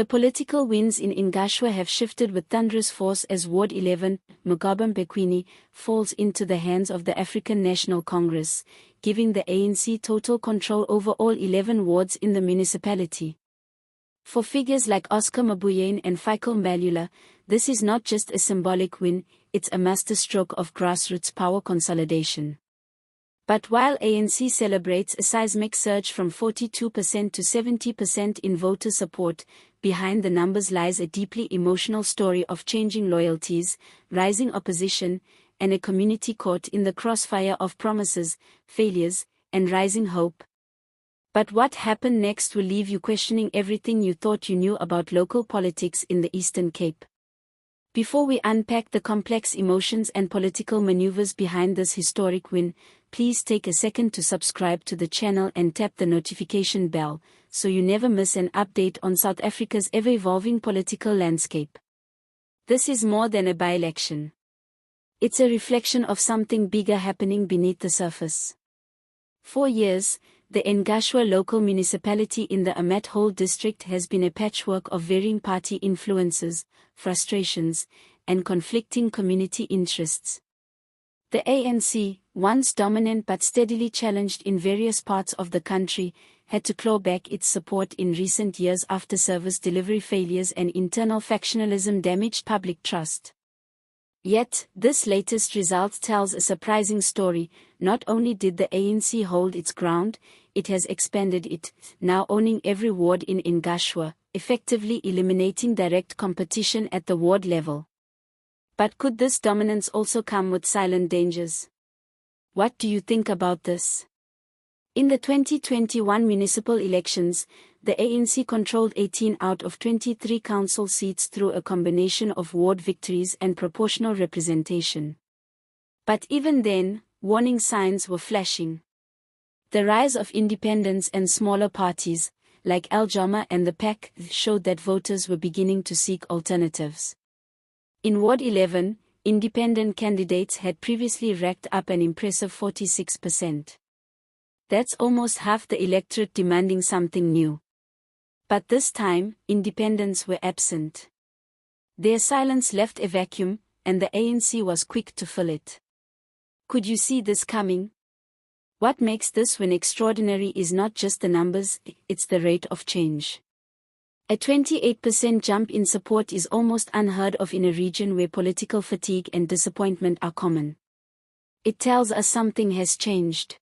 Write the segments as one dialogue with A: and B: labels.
A: The political winds in Ngqushwa have shifted with thunderous force as Ward 11, Magaba Mpekweni, falls into the hands of the African National Congress, giving the ANC total control over all 11 wards in the municipality. For figures like Oscar Mabuyane and Fico Mbalula, this is not just a symbolic win, it's a masterstroke of grassroots power consolidation. But while ANC celebrates a seismic surge from 42% to 70% in voter support, behind the numbers lies a deeply emotional story of changing loyalties, rising opposition, and a community caught in the crossfire of promises, failures, and rising hope. But what happened next will leave you questioning everything you thought you knew about local politics in the Eastern Cape. Before we unpack the complex emotions and political maneuvers behind this historic win, please take a second to subscribe to the channel and tap the notification bell, so you never miss an update on South Africa's ever-evolving political landscape. This is more than a by-election. It's a reflection of something bigger happening beneath the surface. For years, the Ngqushwa Local Municipality in the Amathole District has been a patchwork of varying party influences, frustrations, and conflicting community interests. The ANC, once dominant but steadily challenged in various parts of the country, had to claw back its support in recent years after service delivery failures and internal factionalism damaged public trust. Yet, this latest result tells a surprising story. Not only did the ANC hold its ground, it has expanded it, now owning every ward in Ngqushwa, effectively eliminating direct competition at the ward level. But could this dominance also come with silent dangers? What do you think about this? In the 2021 municipal elections, the ANC controlled 18 out of 23 council seats through a combination of ward victories and proportional representation. But even then, warning signs were flashing. The rise of independents and smaller parties, like Al-Jamah and the PAC, showed that voters were beginning to seek alternatives. In Ward 11, independent candidates had previously racked up an impressive 46%. That's almost half the electorate demanding something new. But this time, independents were absent. Their silence left a vacuum, and the ANC was quick to fill it. Could you see this coming? What makes this win extraordinary is not just the numbers, it's the rate of change. A 28% jump in support is almost unheard of in a region where political fatigue and disappointment are common. It tells us something has changed.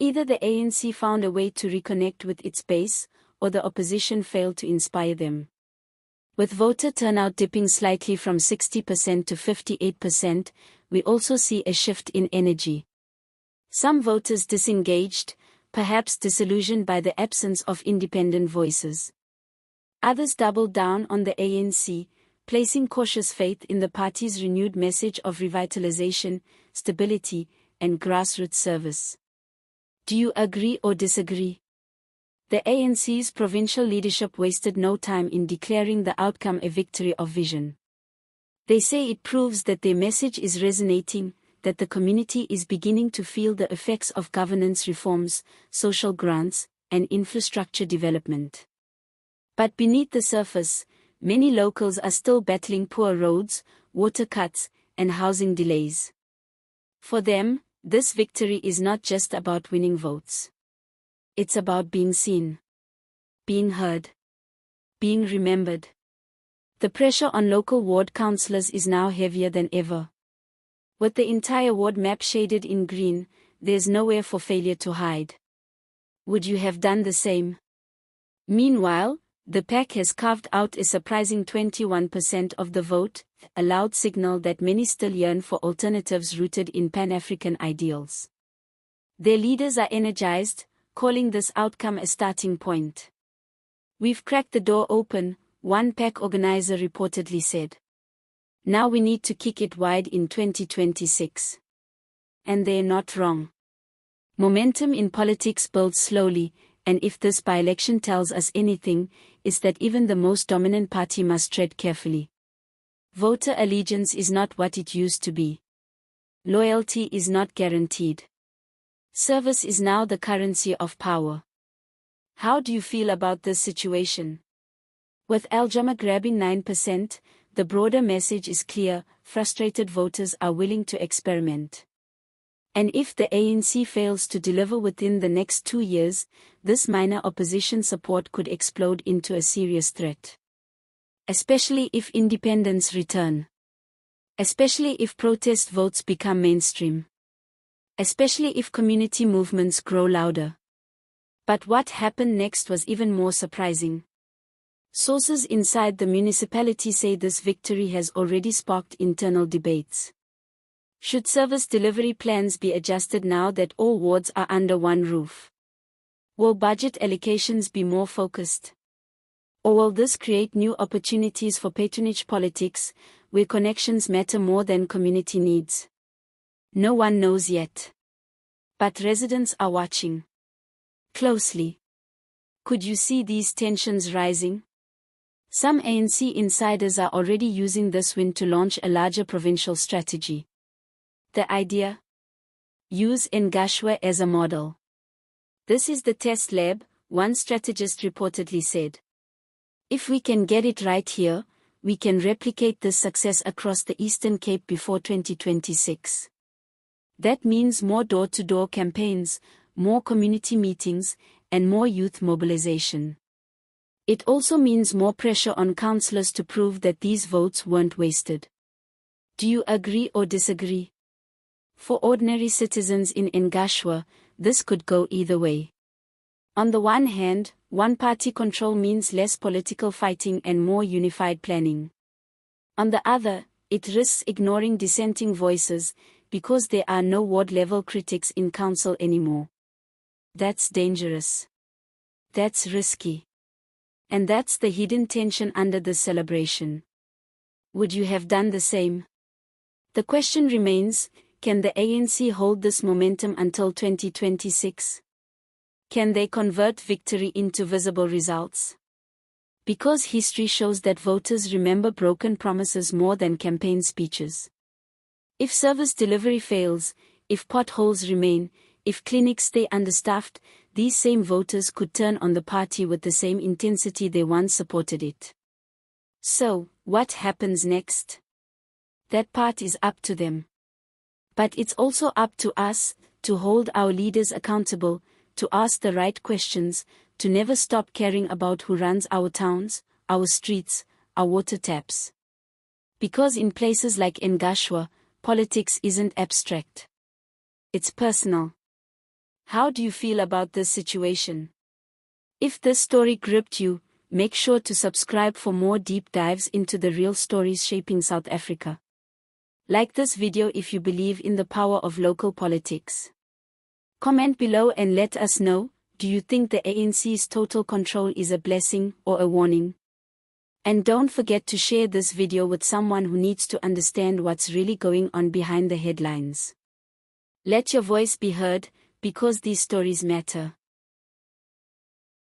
A: Either the ANC found a way to reconnect with its base, or the opposition failed to inspire them. With voter turnout dipping slightly from 60% to 58%, we also see a shift in energy. Some voters disengaged, perhaps disillusioned by the absence of independent voices. Others doubled down on the ANC, placing cautious faith in the party's renewed message of revitalization, stability, and grassroots service. Do you agree or disagree? The ANC's provincial leadership wasted no time in declaring the outcome a victory of vision. They say it proves that their message is resonating, that the community is beginning to feel the effects of governance reforms, social grants, and infrastructure development. But beneath the surface, many locals are still battling poor roads, water cuts, and housing delays. For them, this victory is not just about winning votes. It's about being seen, being heard, being remembered. The pressure on local ward councillors is now heavier than ever. With the entire ward map shaded in green, there's nowhere for failure to hide. Would you have done the same? Meanwhile, the PAC has carved out a surprising 21% of the vote, a loud signal that many still yearn for alternatives rooted in Pan-African ideals. Their leaders are energized, calling this outcome a starting point. "We've cracked the door open," one PAC organizer reportedly said. "Now we need to kick it wide in 2026. And they're not wrong. Momentum in politics builds slowly, and if this by-election tells us anything, it's that even the most dominant party must tread carefully. Voter allegiance is not what it used to be. Loyalty is not guaranteed. Service is now the currency of power. How do you feel about this situation? With Al-Jamah grabbing 9%, the broader message is clear: frustrated voters are willing to experiment. And if the ANC fails to deliver within the next 2 years, this minor opposition support could explode into a serious threat. Especially if independents return. Especially if protest votes become mainstream. Especially if community movements grow louder. But what happened next was even more surprising. Sources inside the municipality say this victory has already sparked internal debates. Should service delivery plans be adjusted now that all wards are under one roof? Will budget allocations be more focused? Or will this create new opportunities for patronage politics, where connections matter more than community needs? No one knows yet. But residents are watching closely. Could you see these tensions rising? Some ANC insiders are already using this win to launch a larger provincial strategy. The idea? Use Ngqushwa as a model. This is the test lab, one strategist reportedly said. If we can get it right here, we can replicate this success across the Eastern Cape before 2026. That means more door-to-door campaigns, more community meetings, and more youth mobilization. It also means more pressure on councillors to prove that these votes weren't wasted. Do you agree or disagree? For ordinary citizens in Ngqushwa, this could go either way. On the one hand, one-party control means less political fighting and more unified planning. On the other, it risks ignoring dissenting voices, because there are no ward-level critics in council anymore. That's dangerous. That's risky. And that's the hidden tension under this celebration. Would you have done the same? The question remains, can the ANC hold this momentum until 2026? Can they convert victory into visible results? Because history shows that voters remember broken promises more than campaign speeches. If service delivery fails, if potholes remain, if clinics stay understaffed, these same voters could turn on the party with the same intensity they once supported it. So, what happens next? That part is up to them. But it's also up to us, to hold our leaders accountable, to ask the right questions, to never stop caring about who runs our towns, our streets, our water taps. Because in places like Ngqushwa, politics isn't abstract. It's personal. How do you feel about this situation? If this story gripped you, make sure to subscribe for more deep dives into the real stories shaping South Africa. Like this video if you believe in the power of local politics. Comment below and let us know, do you think the ANC's total control is a blessing or a warning? And don't forget to share this video with someone who needs to understand what's really going on behind the headlines. Let your voice be heard, because these stories matter.